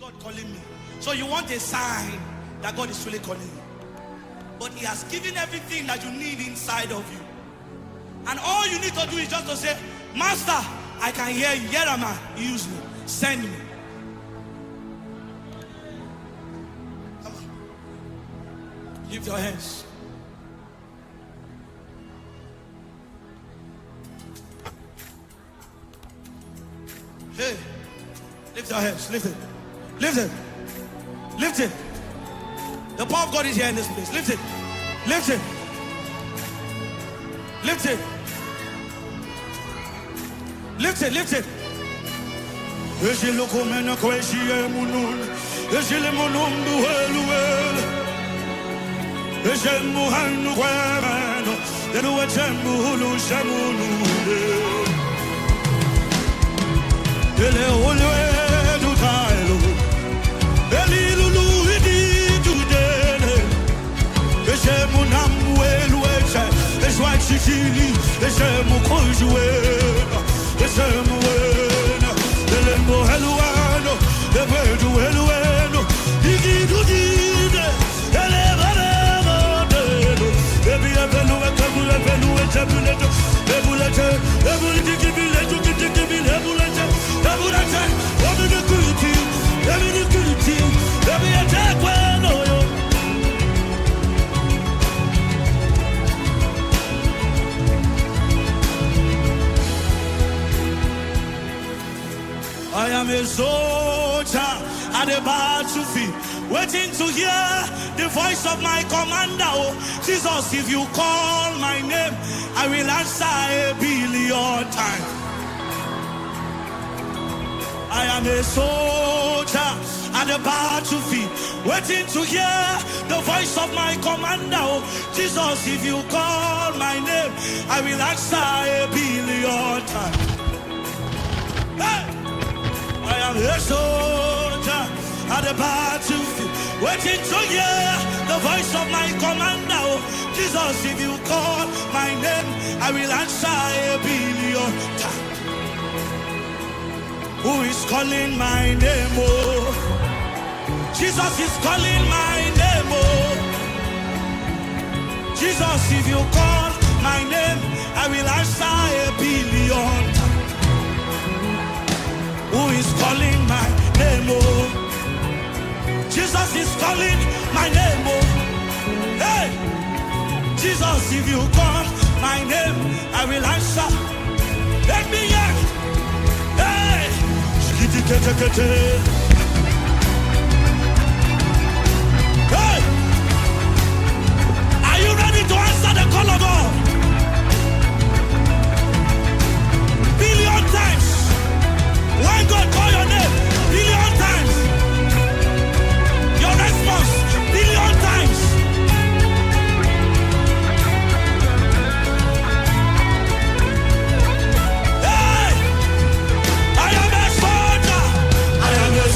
God calling me? So you want a sign that God is truly calling you. But he has given everything that you need inside of you. And all you need to do is just to say, Master, I can hear you. Here am I. Use me. Send me. Come on. Lift your hands. Hey. Lift your hands. Lift it. Lift it. Lift it. The power of God is here in this place. Lift it. Lift it. Lift it. Lift it. Lift it. I am a soldier at the battlefield, waiting to hear the voice of my commander. Oh, Jesus, if you call my name, I will answer 1,000,000,000 times. I am a soldier at the battlefield, waiting to hear the voice of my commander. Oh, Jesus, if you call my name, I will answer 1,000,000,000 times. Hey! I am a soldier at the battlefield, waiting to hear the voice of my commander. Oh, Jesus, if you call my name, I will answer 1,000,000,000 times. Who is calling my name? Oh, Jesus is calling my name. Oh, Jesus, if you call my name, I will answer 1,000,000,000 times. Who is calling my name? Oh, Jesus is calling my name. Oh, hey, Jesus, if you call my name, I will answer. Let me hear. Hey, hey, are you ready to answer the call of God? 1,000,000,000 times. When God call your name, 1,000,000,000 times. Your response, 1,000,000,000 times. Hey! I am a soldier. I am a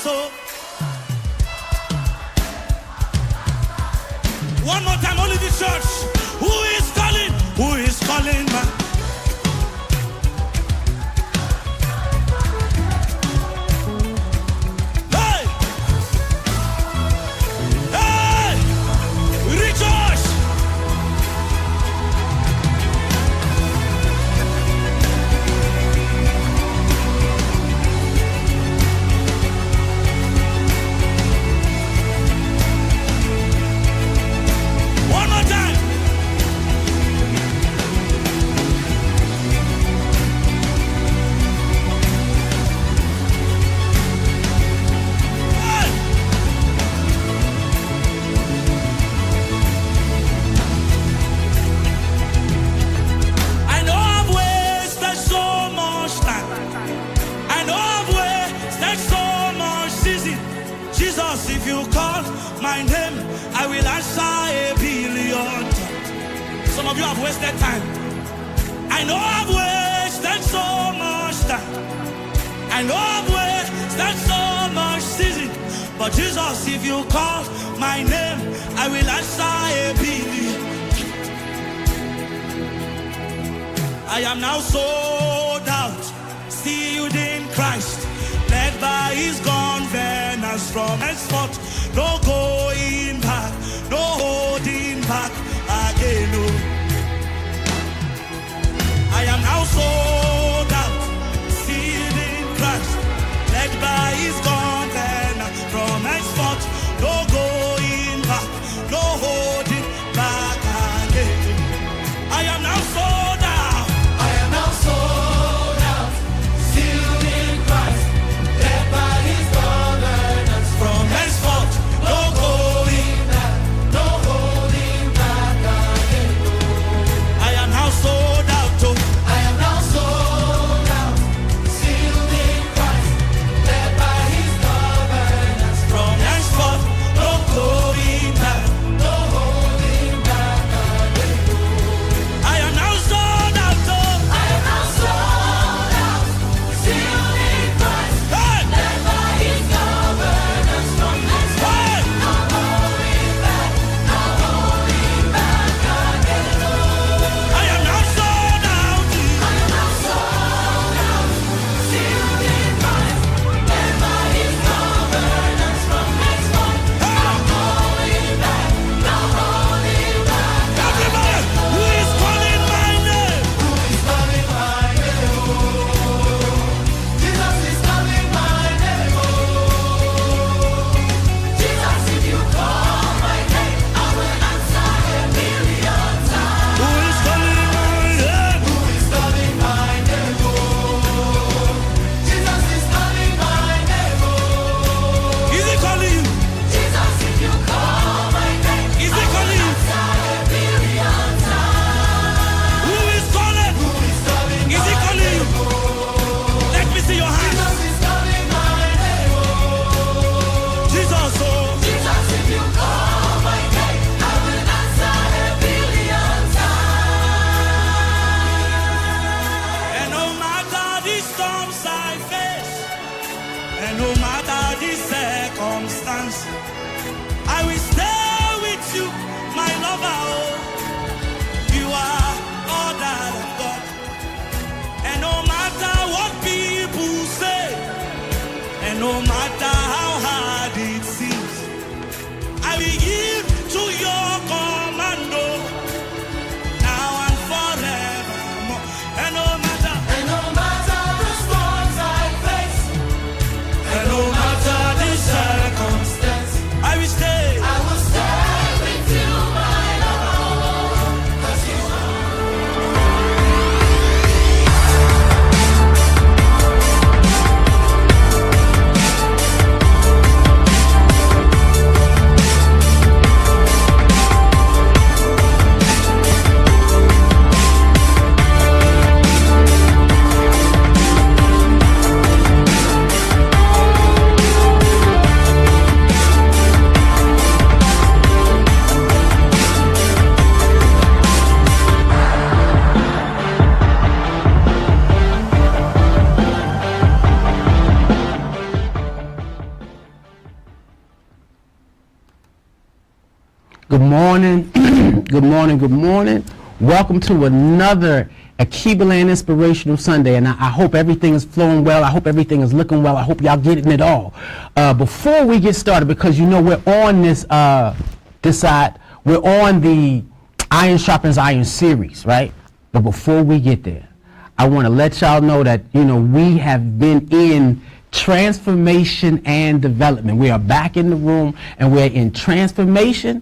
so. One more time, only the church. Who is calling? Who is calling, man? Hey! Hey! Rejoice! One more time. Hey! I know I've wasted so much time. I know I've wasted so much season. Jesus, if you call my name, I will answer a billion times. Some of you have wasted time. I know I've wasted so much time. I know I've wasted so much season. But Jesus, if you call my name, I will answer a billion. I am now sold out, sealed in Christ, led by his governance from henceforth. No going back, no holding back again. No. I am now sold out, sealed in Christ, led by his governance from henceforth. No going back, no holding back again. I am now sold out. I am now sold out, sealed in Christ, led by his governance From henceforth, Good morning, good morning, good morning. Welcome to another Alkebulan Inspirational Sunday, and I hope everything is flowing well. I hope everything is looking well. I hope y'all getting it all. Before we get started, because you know we're on this side, we're on the Iron Sharpens Iron series, right? But before we get there, I want to let y'all know that, you know, we have been in transformation and development. We are back in the room, and we're in transformation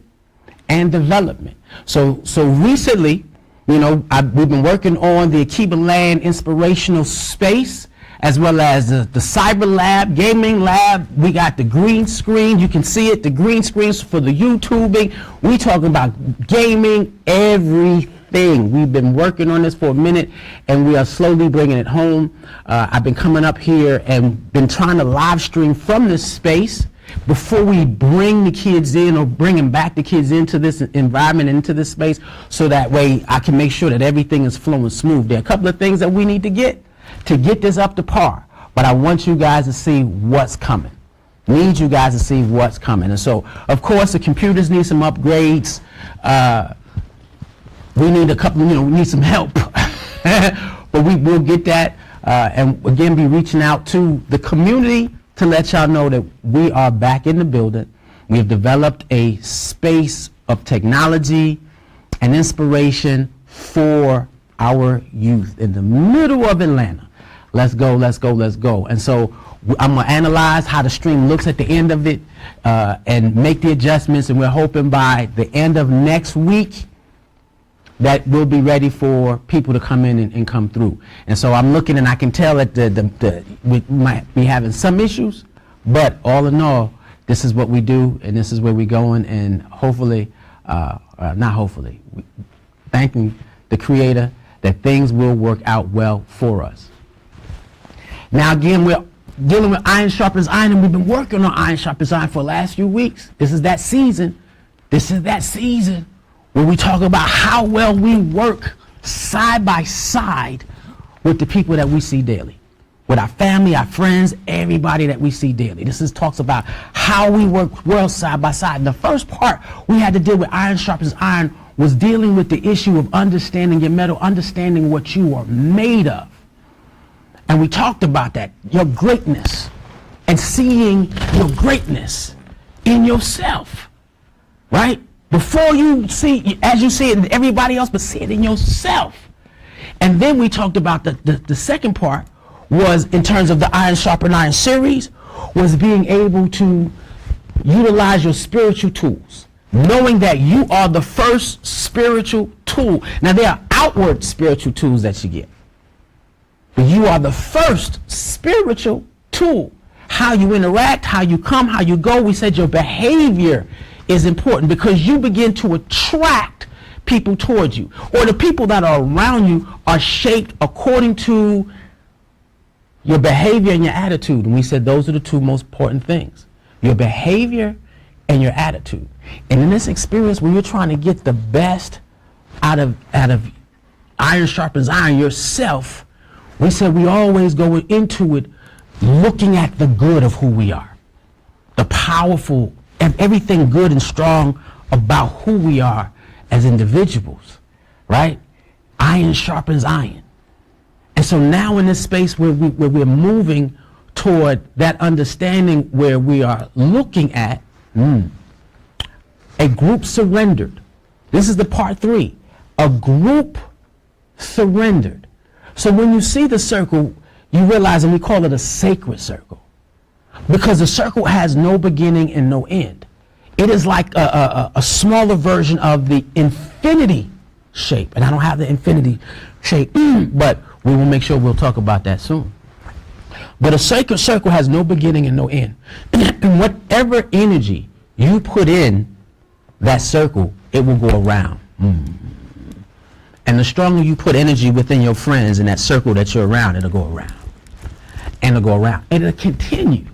and development. So recently, you know, we've been working on the Alkebulan Inspirational Space, as well as the Cyber Lab, Gaming Lab. We got the green screen. You can see it, the green screens for the YouTubing. We talking about gaming, everything. We've been working on this for a minute, and we are slowly bringing it home. I've been coming up here and been trying to live stream from this space before we bring the kids in, or bringing back the kids into this environment, into this space, so that way I can make sure that everything is flowing smooth. There are a couple of things that we need to get this up to par, but I want you guys to see what's coming. Need you guys to see what's coming. And so, of course, the computers need some upgrades. We need a couple, we need some help. But we will get that, and again, be reaching out to the community to let y'all know that we are back in the building. We have developed a space of technology and inspiration for our youth in the middle of Atlanta. Let's go, let's go, let's go. And so I'm going to analyze how the stream looks at the end of it, and make the adjustments, and we're hoping by the end of next week that we'll be ready for people to come in and come through. And so I'm looking, and I can tell that we might be having some issues, but all in all, this is what we do, and this is where we're going, and hopefully, not hopefully, thanking the Creator that things will work out well for us. Now again, we're dealing with Iron Sharpens Iron, and we've been working on Iron Sharpens Iron for the last few weeks. This is that season. This is that season where we talk about how well we work side by side with the people that we see daily, with our family, our friends, everybody that we see daily. This talks about how we work well side by side. And the first part we had to deal with Iron Sharpens Iron was dealing with the issue of understanding your metal, understanding what you are made of. And we talked about that, your greatness, and seeing your greatness in yourself, right? Before you see, as you see it in everybody else, but see it in yourself. And then we talked about the second part was, in terms of the Iron Sharpen Iron series, was being able to utilize your spiritual tools, knowing that you are the first spiritual tool. Now, there are outward spiritual tools that you get, but you are the first spiritual tool. How you interact, how you come, how you go. We said your behavior is important, because you begin to attract people towards you, or the people that are around you are shaped according to your behavior and your attitude. And we said those are the two most important things, your behavior and your attitude. And in this experience, when you're trying to get the best out of Iron Sharpens Iron, yourself, we said we always go into it looking at the good of who we are, the powerful, and everything good and strong about who we are as individuals, right? Iron sharpens iron. And so now in this space where we're moving toward that understanding, where we are looking at a group surrendered. This is the part 3. A group surrendered. So when you see the circle, you realize, and we call it a sacred circle, because the circle has no beginning and no end. It is like a smaller version of the infinity shape. And I don't have the infinity shape, but we will make sure we'll talk about that soon. But a sacred circle has no beginning and no end. And whatever energy you put in that circle, it will go around. And the stronger you put energy within your friends in that circle that you're around, it'll go around. And it'll go around. And it'll continue.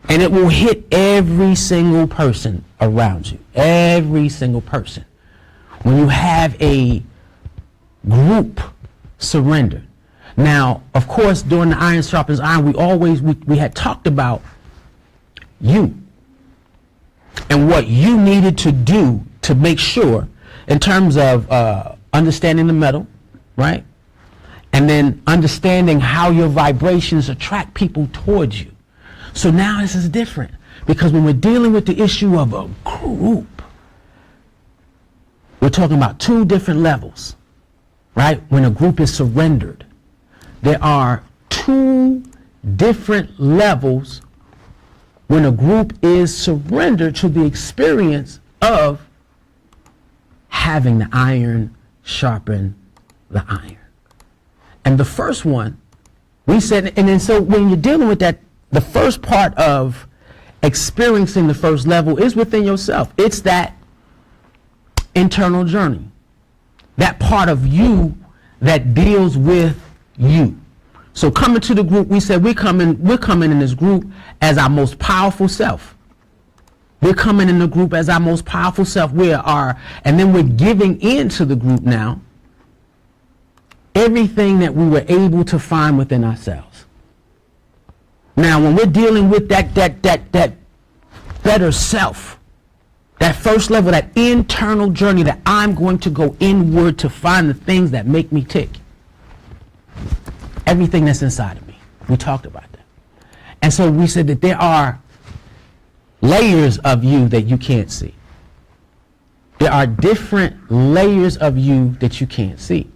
And it will hit every single person around you. Every single person. When you have a group surrendered. Now, of course, during the Iron Sharpens Iron, we had talked about you and what you needed to do to make sure in terms of understanding the metal, right? And then understanding how your vibrations attract people towards you. So now this is different, because when we're dealing with the issue of a group, we're talking about two different levels, right? When a group is surrendered, there are two different levels when a group is surrendered to the experience of having the iron sharpen the iron. And the first one, we said, and then so when you're dealing with that, the first part of experiencing the first level is within yourself. It's that internal journey, that part of you that deals with you. So coming to the group, we said we're coming in this group as our most powerful self. We're coming in the group as our most powerful self. And then we're giving into the group now everything that we were able to find within ourselves. Now, when we're dealing with that better self, that first level, that internal journey, that I'm going to go inward to find the things that make me tick. Everything that's inside of me. We talked about that. And so we said that there are layers of you that you can't see. There are different layers of you that you can't see.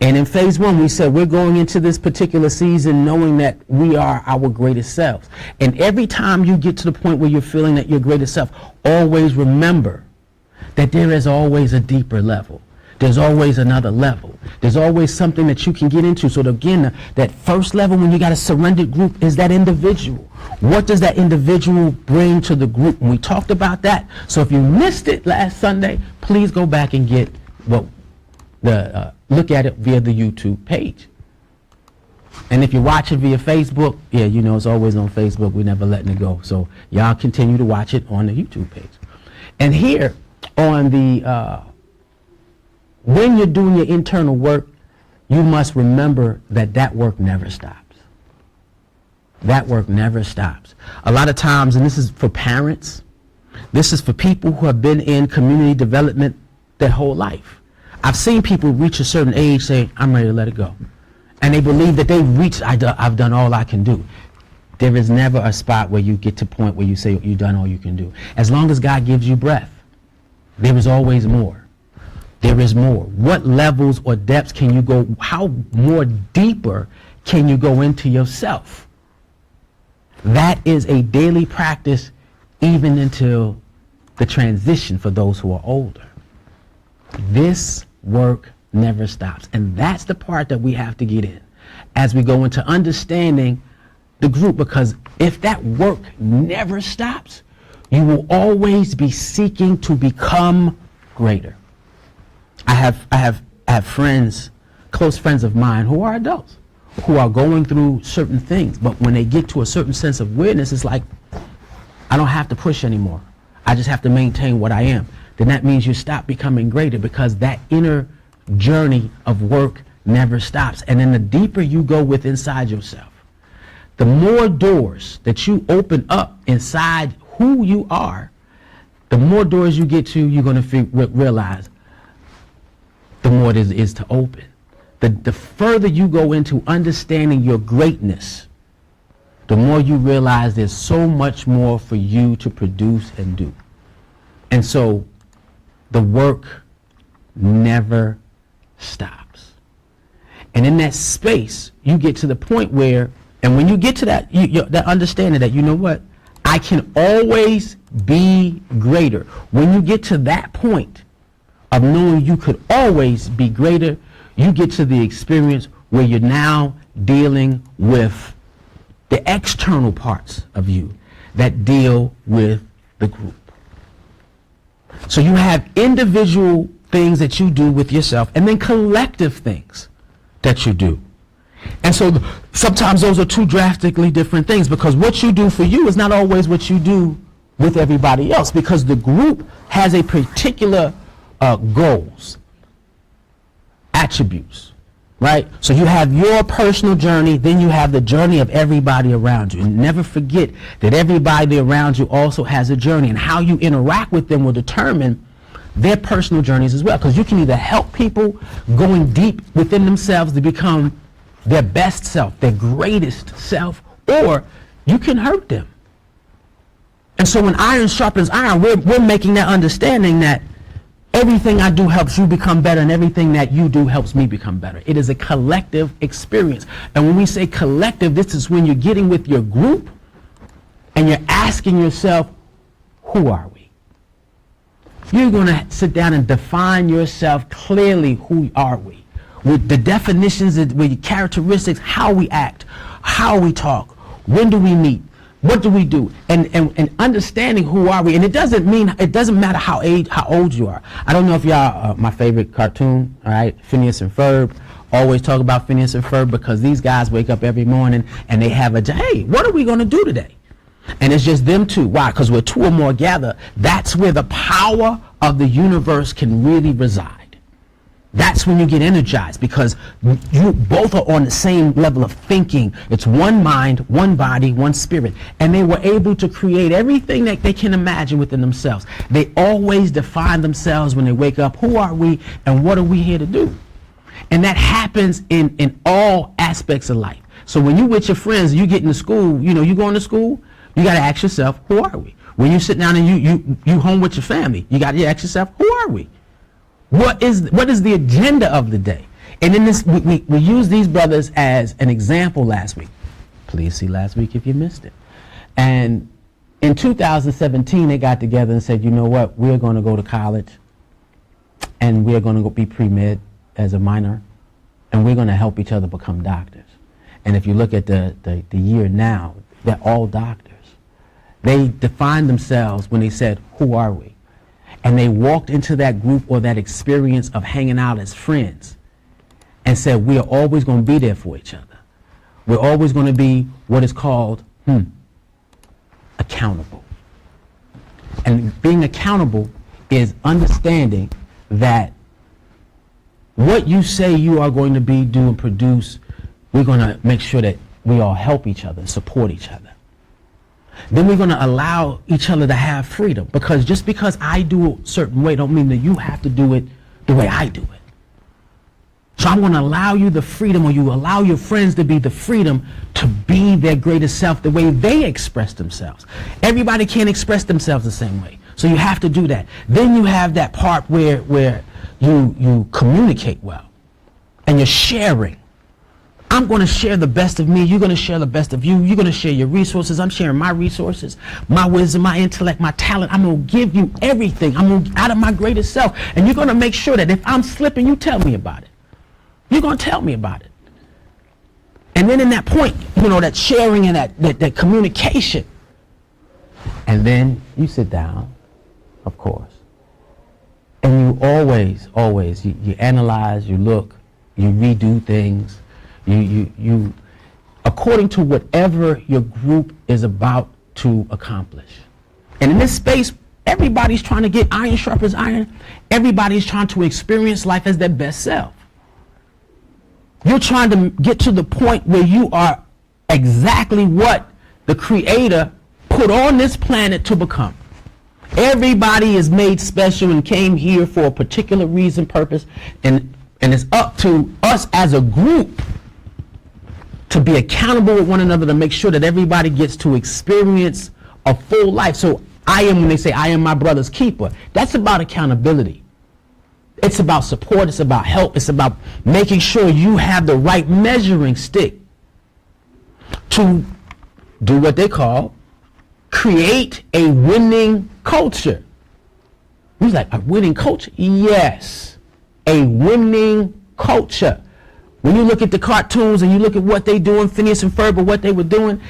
And in phase one, we said we're going into this particular season knowing that we are our greatest selves. And every time you get to the point where you're feeling that your greatest self, always remember that there is always a deeper level. There's always another level. There's always something that you can get into. So again, that first level when you got a surrendered group is that individual. What does that individual bring to the group? And we talked about that. So if you missed it last Sunday, please go back and get look at it via the YouTube page. And if you watch it via Facebook, yeah, you know it's always on Facebook. We're never letting it go. So y'all continue to watch it on the YouTube page. And here on the when you're doing your internal work, you must remember that work never stops. That work never stops. A lot of times, and this is for parents, this is for people who have been in community development their whole life. I've seen people reach a certain age say, I'm ready to let it go. And they believe that they've reached, I've done all I can do. There is never a spot where you get to a point where you say you've done all you can do. As long as God gives you breath, there is always more. There is more. What levels or depths can you go? How more deeper can you go into yourself? That is a daily practice, even until the transition for those who are older. This work never stops. And that's the part that we have to get in as we go into understanding the group, because if that work never stops, you will always be seeking to become greater. I have friends, close friends of mine who are adults, who are going through certain things, but when they get to a certain sense of awareness, it's like, I don't have to push anymore. I just have to maintain what I am. Then that means you stop becoming greater, because that inner journey of work never stops. And then the deeper you go with inside yourself, the more doors that you open up inside who you are, the more doors you get to, you're going to realize the more it is to open. The further you go into understanding your greatness, the more you realize there's so much more for you to produce and do. And so the work never stops. And in that space, you get to the point where, and when you get to that, that understanding that, you know what, I can always be greater. When you get to that point of knowing you could always be greater, you get to the experience where you're now dealing with the external parts of you that deal with the group. So you have individual things that you do with yourself, and then collective things that you do. And so sometimes those are two drastically different things, because what you do for you is not always what you do with everybody else, because the group has a particular goals, attributes, right? So you have your personal journey, then you have the journey of everybody around you. And never forget that everybody around you also has a journey, and how you interact with them will determine their personal journeys as well. Because you can either help people going deep within themselves to become their best self, their greatest self, or you can hurt them. And so when iron sharpens iron, we're making that understanding that everything I do helps you become better, and everything that you do helps me become better. It is a collective experience. And when we say collective, this is when you're getting with your group and you're asking yourself, who are we? You're going to sit down and define yourself clearly. Who are we? With the definitions, with your characteristics, how we act, how we talk, when do we meet, what do we do, and understanding who are we. And it doesn't matter how old you are. I don't know if y'all my favorite cartoon, all right, Phineas and Ferb. Always talk about Phineas and Ferb because these guys wake up every morning and they have hey, what are we going to do today? And it's just them two. Why? Because where two or more gather, that's where the power of the universe can really reside. That's when you get energized, because you both are on the same level of thinking. It's one mind, one body, one spirit. And they were able to create everything that they can imagine within themselves. They always define themselves when they wake up. Who are we and what are we here to do? And that happens in all aspects of life. So when you with your friends, you get into school, you going to school, you got to ask yourself, who are we? When you sit down and you home with your family, you got to ask yourself, who are we? What is the agenda of the day? And in this, we used these brothers as an example last week. Please see last week if you missed it. And in 2017, they got together and said, you know what, we're going to go to college, and we're going to be pre-med as a minor, and we're going to help each other become doctors. And if you look at the year now, they're all doctors. They defined themselves when they said, who are we? And they walked into that group or that experience of hanging out as friends and said, we are always going to be there for each other. We're always going to be what is called accountable. And being accountable is understanding that what you say you are going to be, do, and produce, we're going to make sure that we all help each other, support each other. Then we're going to allow each other to have freedom, because just because I do a certain way don't mean that you have to do it the way I do it. So I'm going to allow you the freedom, or you allow your friends to be the freedom to be their greatest self the way they express themselves. Everybody can't express themselves the same way. So you have to do that. Then you have that part where you communicate well and you're sharing. I'm going to share the best of me. You're going to share the best of you. You're going to share your resources. I'm sharing my resources, my wisdom, my intellect, my talent. I'm going to give you everything. I'm going to out of my greatest self. And you're going to make sure that if I'm slipping, you tell me about it. You're going to tell me about it. And then in that point, that sharing and that communication. And then you sit down, of course. And you always, you analyze, you look, you redo things. You according to whatever your group is about to accomplish. And in this space, everybody's trying to get iron sharp as iron. Everybody's trying to experience life as their best self. You're trying to get to the point where you are exactly what the Creator put on this planet to become. Everybody is made special and came here for a particular reason, purpose, and it's up to us as a group to be accountable with one another, to make sure that everybody gets to experience a full life. So when they say I am my brother's keeper, that's about accountability. It's about support. It's about help. It's about making sure you have the right measuring stick to do what they call create a winning culture. He's like, a winning culture? Yes, a winning culture. When you look at the cartoons and you look at what they doing, Phineas and Ferb, what they were doing,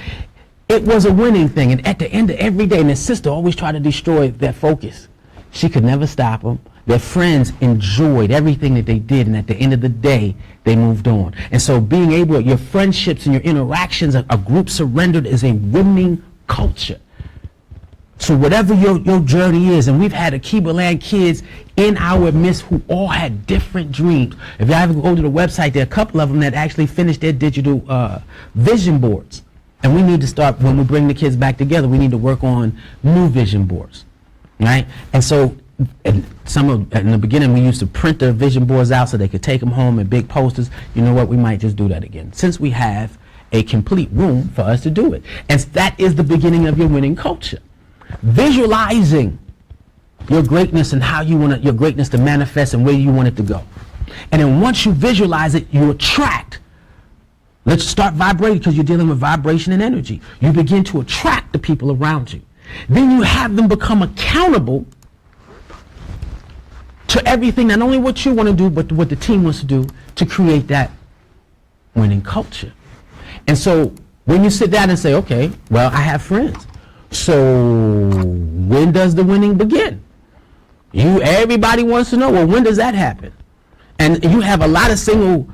it was a winning thing. And at the end of every day, and his sister always tried to destroy their focus. She could never stop them. Their friends enjoyed everything that they did, and at the end of the day, they moved on. And so being able, your friendships and your interactions, a group surrendered is a winning culture. So whatever your journey is, and we've had Alkebulan kids in our midst who all had different dreams. If you ever go to the website, there are a couple of them that actually finished their digital vision boards. And we need to start, when we bring the kids back together, we need to work on new vision boards, right? And so and in the beginning we used to print the vision boards out so they could take them home in big posters. You know what? We might just do that again, since we have a complete room for us to do it. And that is the beginning of your winning culture. Visualizing your greatness and how you want your greatness to manifest and where you want it to go. And then once you visualize it, you attract. Let's start vibrating, because you're dealing with vibration and energy. You begin to attract the people around you. Then you have them become accountable to everything, not only what you want to do, but what the team wants to do to create that winning culture. And so when you sit down and say, okay, well, I have friends. So when does the winning begin? Everybody wants to know, well, when does that happen? And you have a lot of single,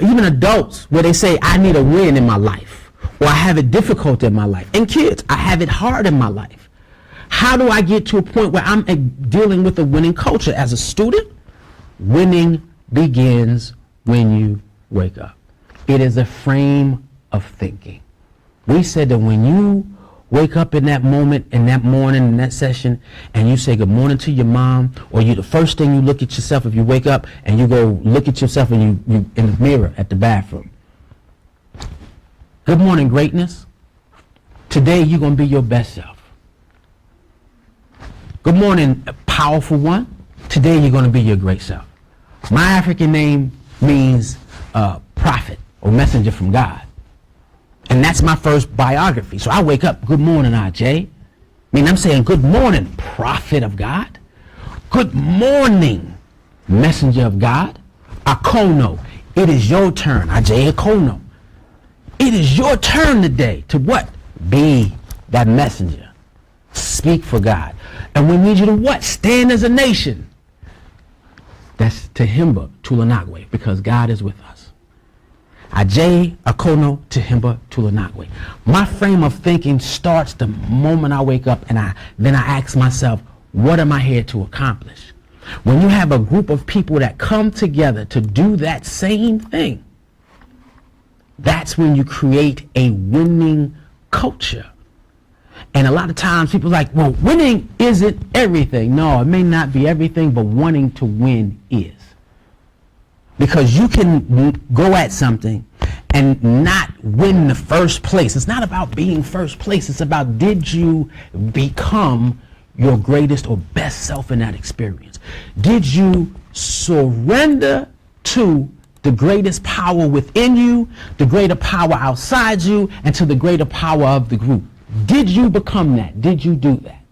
even adults, where they say, I need a win in my life, or I have it difficult in my life. And kids, I have it hard in my life. How do I get to a point where I'm dealing with a winning culture? As a student, winning begins when you wake up. It is a frame of thinking. We said that when you wake up in that moment, in that morning, in that session, and you say good morning to your mom, or the first thing you look at yourself if you wake up and you go look at yourself and you in the mirror at the bathroom. Good morning, greatness. Today you're going to be your best self. Good morning, powerful one. Today you're going to be your great self. My African name means prophet or messenger from God. And that's my first biography. So I wake up, good morning, RJ. I'm saying good morning, prophet of God. Good morning, messenger of God. Akono, it is your turn, RJ Akono. It is your turn today to what? Be that messenger. Speak for God. And we need you to what? Stand as a nation. That's Tehimba Tulanagwe, because God is with us. Ajay Akono Tehimba Tulanagwe. My frame of thinking starts the moment I wake up, and then I ask myself, what am I here to accomplish? When you have a group of people that come together to do that same thing, that's when you create a winning culture. And a lot of times people are like, well, winning isn't everything. No, it may not be everything, but wanting to win is. Because you can go at something and not win the first place. It's not about being first place. It's about, did you become your greatest or best self in that experience? Did you surrender to the greatest power within you, the greater power outside you, and to the greater power of the group? Did you become that? Did you do that?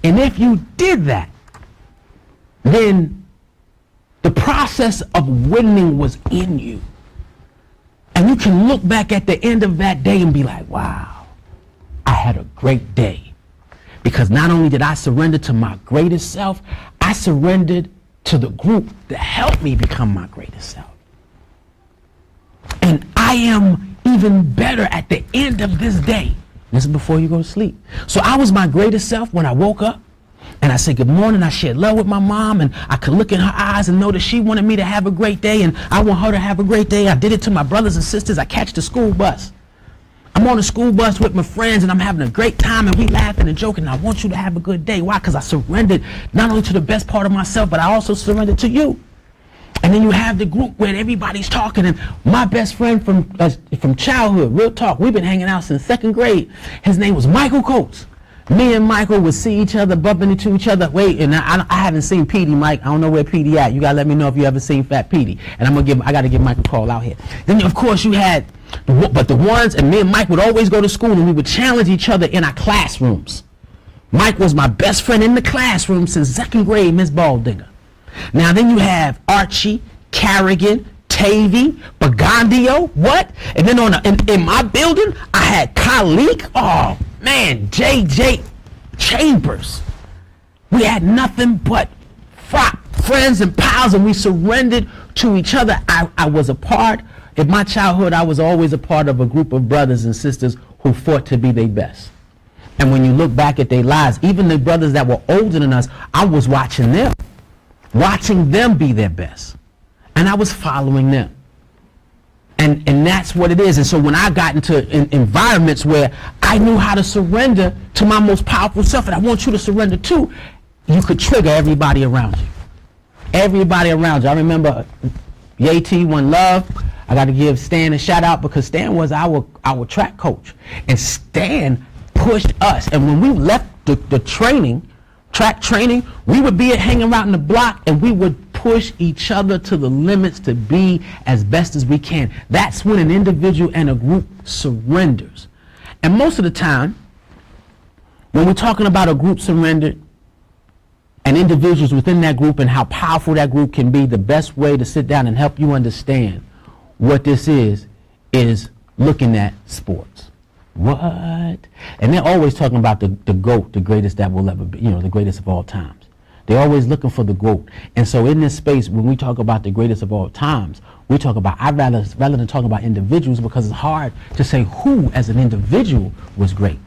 And if you did that, then the process of winning was in you. And you can look back at the end of that day and be like, wow, I had a great day. Because not only did I surrender to my greatest self, I surrendered to the group that helped me become my greatest self. And I am even better at the end of this day. This is before you go to sleep. So I was my greatest self when I woke up. And I said good morning. I shared love with my mom, and I could look in her eyes and know that she wanted me to have a great day, and I want her to have a great day. I did it to my brothers and sisters. I catch the school bus. I'm on the school bus with my friends, and I'm having a great time, and we laughing and joking. And I want you to have a good day. Why? Because I surrendered not only to the best part of myself, but I also surrendered to you. And then you have the group where everybody's talking, and my best friend from childhood, real talk, we've been hanging out since 2nd grade. His name was Michael Coates. Me and Michael would see each other, bumping into each other. Wait, and I haven't seen Petey, Mike. I don't know where Petey at. You gotta let me know if you ever seen Fat Petey. And I gotta give Mike a call out here. Then of course you had, but the ones, and me and Mike would always go to school, and we would challenge each other in our classrooms. Mike was my best friend in the classroom since 2nd grade, Miss Baldinger. Now then you have Archie, Carrigan, Tavy, Bagandio, what? And then in my building, I had Khalik, oh man, JJ Chambers. We had nothing but friends and pals, and we surrendered to each other. I was a part, in my childhood, I was always a part of a group of brothers and sisters who fought to be their best. And when you look back at their lives, even the brothers that were older than us, I was watching them be their best. And I was following them. And that's what it is. And so when I got into environments where I knew how to surrender to my most powerful self, and I want you to surrender too, you could trigger everybody around you. Everybody around you. I remember YAT One Love. I got to give Stan a shout out because Stan was our track coach, and Stan pushed us. And when we left the track training, we would be hanging around in the block, and we would push each other to the limits to be as best as we can. That's when an individual and a group surrenders. And most of the time, when we're talking about a group surrendered and individuals within that group and how powerful that group can be, the best way to sit down and help you understand what this is looking at sports. What? And they're always talking about the GOAT, the greatest that will ever be, the greatest of all times. They're always looking for the GOAT. And so in this space, when we talk about the greatest of all times, we talk about, rather than talk about individuals, because it's hard to say who as an individual was great.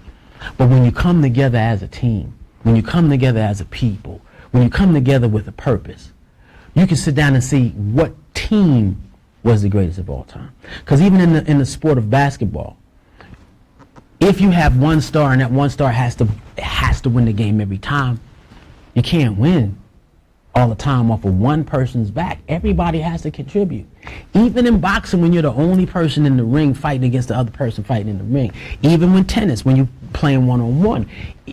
But when you come together as a team, when you come together as a people, when you come together with a purpose, you can sit down and see what team was the greatest of all time. Because even in the sport of basketball, if you have one star and that one star has to win the game every time, you can't win all the time off of one person's back. Everybody has to contribute. Even in boxing, when you're the only person in the ring fighting against the other person fighting in the ring. Even when tennis, when you're playing one-on-one,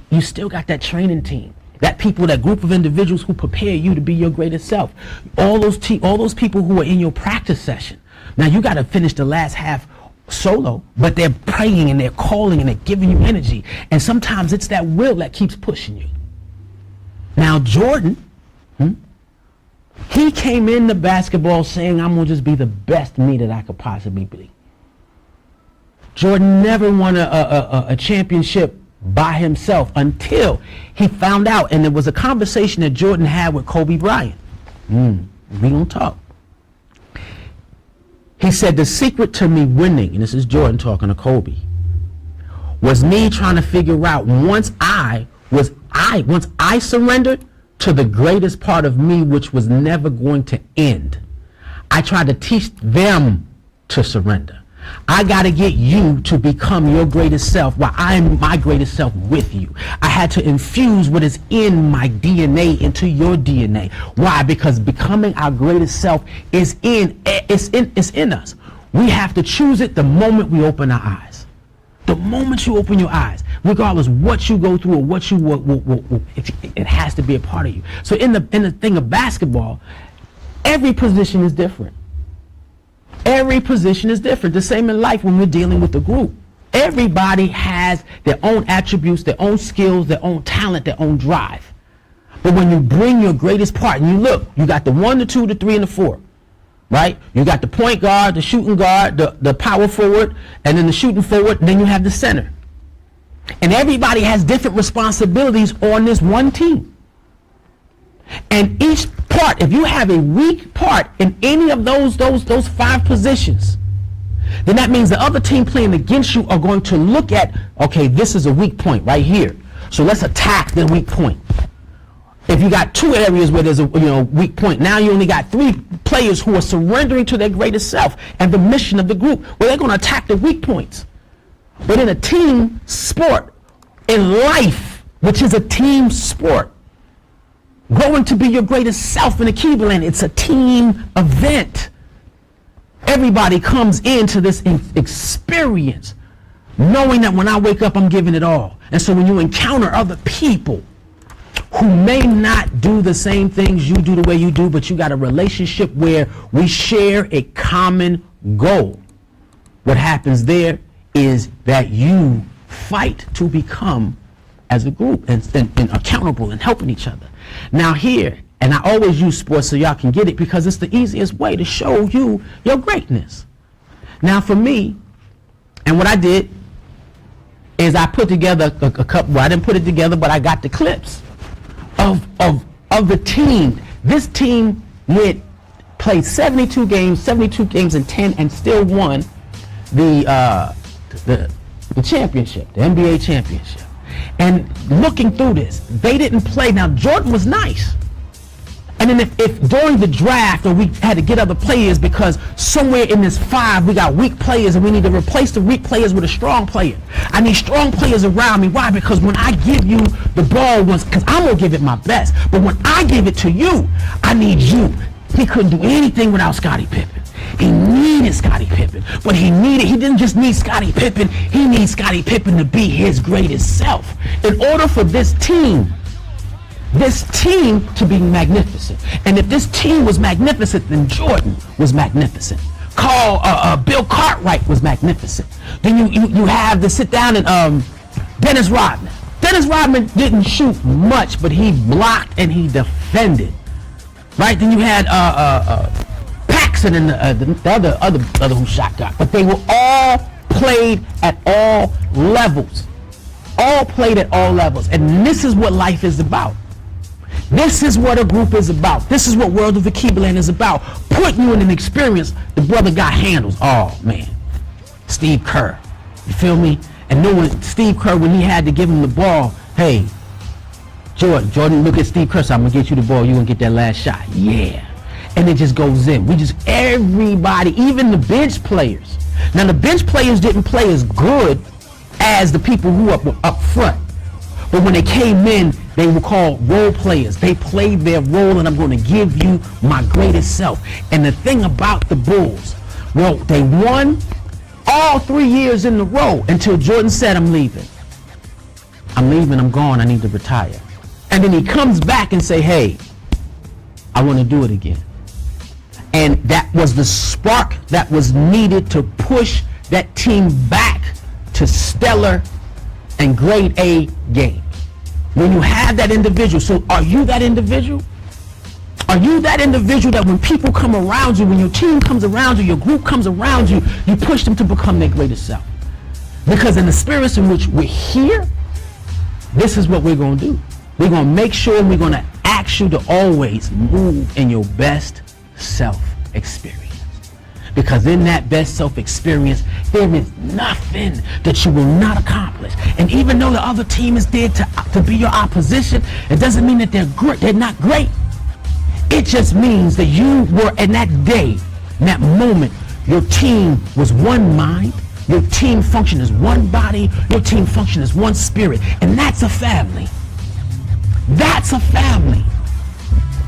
you still got that training team. That group of individuals who prepare you to be your greatest self. All those people who are in your practice session. Now you got to finish the last half solo, but they're praying and they're calling and they're giving you energy. And sometimes it's that will that keeps pushing you. Now Jordan, he came into basketball saying, I'm going to just be the best me that I could possibly be. Jordan never won a championship by himself until he found out, and it was a conversation that Jordan had with Kobe Bryant. We gonna talk. He said, the secret to me winning, and this is Jordan talking to Kobe, was me trying to figure out once I surrendered to the greatest part of me, which was never going to end. I tried to teach them to surrender. I got to get you to become your greatest self while I am my greatest self with you. I had to infuse what is in my DNA into your DNA. Why? Because becoming our greatest self is in us. We have to choose it the moment we open our eyes. The moment you open your eyes, regardless what you go through or what it has to be a part of you. So in the thing of basketball, every position is different. Every position is different. The same in life when we're dealing with a group. Everybody has their own attributes, their own skills, their own talent, their own drive. But when you bring your greatest part and you look, you got the 1, the 2, the 3, and the 4. Right? You got the point guard, the shooting guard, the power forward, and then the shooting forward, and then you have the center. And everybody has different responsibilities on this one team. And each part, if you have a weak part in any of those 5 positions, then that means the other team playing against you are going to look at, okay, this is a weak point right here. So let's attack the weak point. If you got 2 areas where there's a weak point, now you only got 3 players who are surrendering to their greatest self and the mission of the group. Well, they're going to attack the weak points. But in a team sport, in life, which is a team sport, growing to be your greatest self in Alkebulan, it's a team event. Everybody comes into this experience knowing that when I wake up, I'm giving it all. And so when you encounter other people who may not do the same things you do the way you do, but you got a relationship where we share a common goal, what happens there is that you fight to become as a group and accountable and helping each other. Now here, and I always use sports so y'all can get it because it's the easiest way to show you your greatness. Now for me, and what I did is I put together a couple, well I didn't put it together, but I got the clips of the team. This team played 72 games in 10 and still won the championship, the NBA championship. And looking through this, they didn't play. Now Jordan was nice. And then if during the draft, or we had to get other players because somewhere in this 5 we got weak players and we need to replace the weak players with a strong player. I need strong players around me. Why? Because when I give you the ball once, because I'm going to give it my best, but when I give it to you, I need you. He couldn't do anything without Scottie Pippen. He needed Scottie Pippen, but he didn't just need Scottie Pippen, he needs Scottie Pippen to be his greatest self. In order for this team to be magnificent. And if this team was magnificent, then Jordan was magnificent. Bill Cartwright was magnificent. Then you have to sit down and Dennis Rodman. Dennis Rodman didn't shoot much, but he blocked and he defended. Right? Then you had Paxson and the other who shot God. But they were all played at all levels. All played at all levels. And this is what life is about. This is what a group is about. This is what World of Alkebulan is about. Putting you in an experience the brother got handles. Oh, man. Steve Kerr. You feel me? And knowing Steve Kerr, when he had to give him the ball, hey, Jordan, look at Steve Kerr, so I'm going to get you the ball. You're going to get that last shot. Yeah. And it just goes in. Everybody, even the bench players. Now, the bench players didn't play as good as the people who were up front. But when they came in, they were called role players. They played their role, and I'm going to give you my greatest self. And the thing about the Bulls, well, they won all 3 years in a row until Jordan said, I'm leaving. I'm gone, I need to retire. And then he comes back and say, hey, I want to do it again. And that was the spark that was needed to push that team back to stellar and grade A game. When you have that individual, so are you that individual? Are you that individual that when people come around you, when your team comes around you, your group comes around you, you push them to become their greatest self? Because in the spirits in which we're here, this is what we're going to do. We're going to make sure we're going to ask you to always move in your best self experience. Because in that best self experience, there is nothing that you will not accomplish. And even though the other team is there to be your opposition, it doesn't mean that they're not great. It just means that you were in that day, in that moment, your team was one mind, your team functioned as one body, your team functioned as one spirit. And that's a family. That's a family.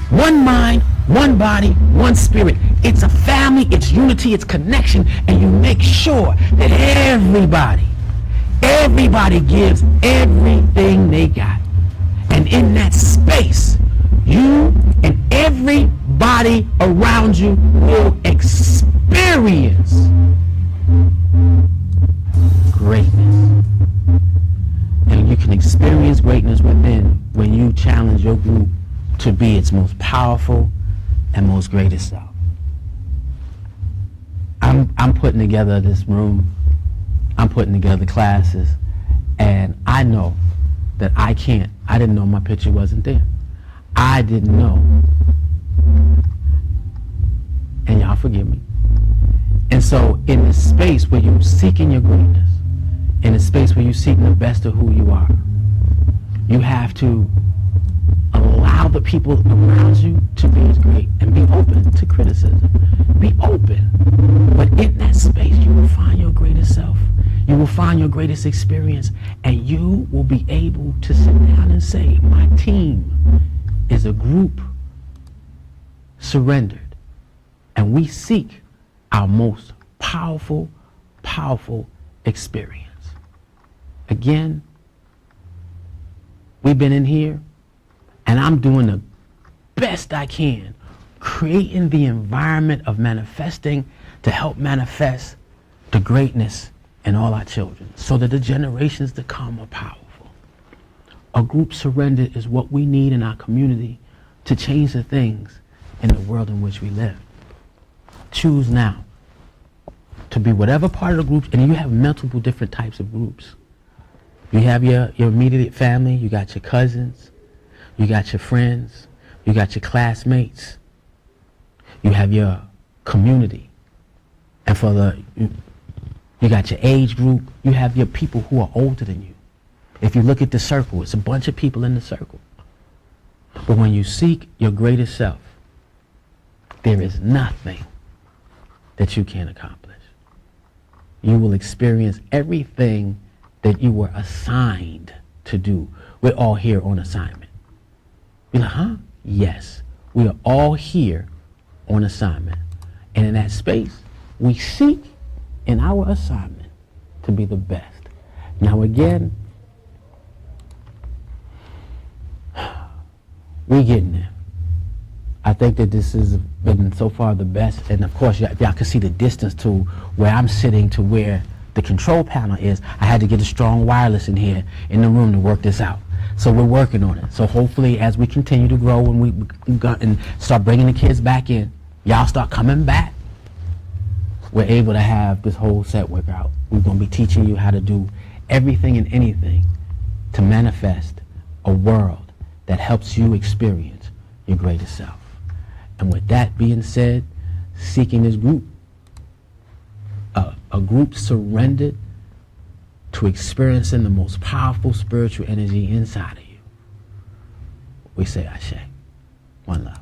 One mind, one body, one spirit. It's a family, it's unity, it's connection, and you make sure that everybody gives everything they got. And in that space, you and everybody around you will experience greatness. And you can experience greatness within when you challenge your group to be its most powerful and most greatest self. I'm putting together this room, I'm putting together classes, and I know that I didn't know my picture wasn't there. I didn't know. And y'all forgive me. And so in the space where you're seeking your greatness, in a space where you're seeking the best of who you are, you have to allow the people around you to be as great and be open to criticism. Be open. But in that space, you will find your greatest self. You will find your greatest experience, and you will be able to sit down and say, my team is a group surrendered, and we seek our most powerful experience. Again, we've been in here, and I'm doing the best I can, creating the environment of manifesting to help manifest the greatness in all our children so that the generations to come are powerful. A group surrendered is what we need in our community to change the things in the world in which we live. Choose now to be whatever part of the group, and you have multiple different types of groups. You have your immediate family, you got your cousins, you got your friends, you got your classmates, you have your community, and you got your age group, you have your people who are older than you. If you look at the circle, it's a bunch of people in the circle. But when you seek your greatest self, there is nothing that you can't accomplish. You will experience everything that you were assigned to do. We're all here on assignment. You're like, huh? Yes. We are all here on assignment. And in that space, we seek in our assignment to be the best. Now again, we getting there. I think that this has been so far the best. And of course, y'all can see the distance to where I'm sitting to where the control panel is. I had to get a strong wireless in here in the room to work this out. So we're working on it. So hopefully as we continue to grow and we and start bringing the kids back in, y'all start coming back, we're able to have this whole set work out. We're going to be teaching you how to do everything and anything to manifest a world that helps you experience your greatest self. And with that being said, seeking this group, a group surrendered to experiencing the most powerful spiritual energy inside of you. We say Ashe. One love.